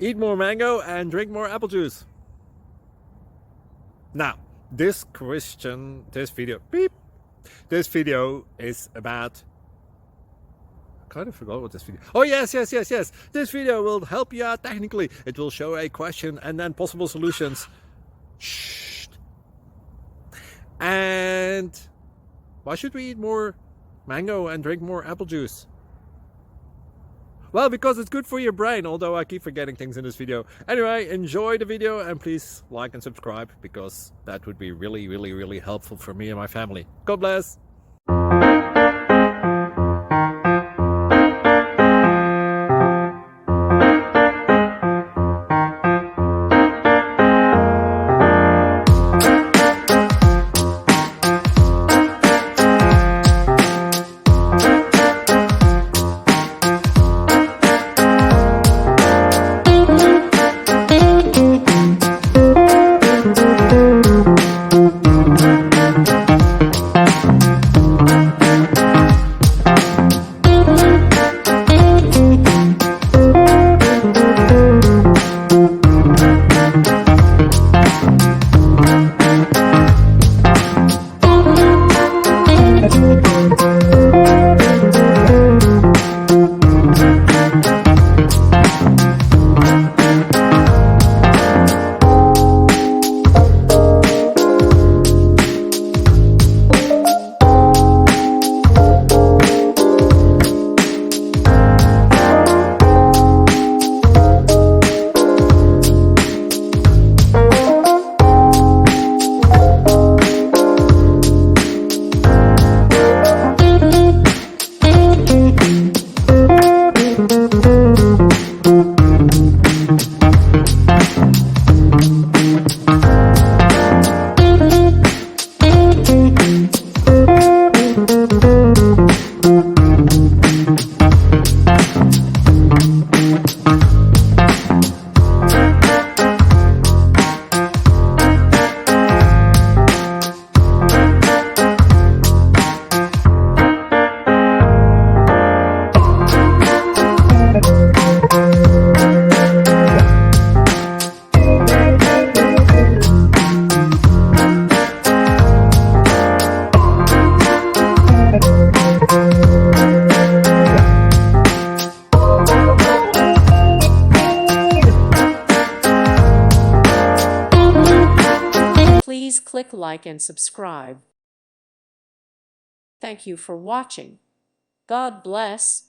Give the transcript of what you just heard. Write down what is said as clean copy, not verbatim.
Eat more mango and drink more apple juice. Now, this video is about, I kind of forgot what this video. Oh, yes. This video will help you out technically. It will show a question and then possible solutions. Shh. And why should we eat more mango and drink more apple juice? Well, because it's good for your brain, although I keep forgetting things in this video. Anyway, enjoy the video and please like and subscribe, because that would be really helpful for me and my family. God bless! Please click like and subscribe. Thank you for watching. God bless.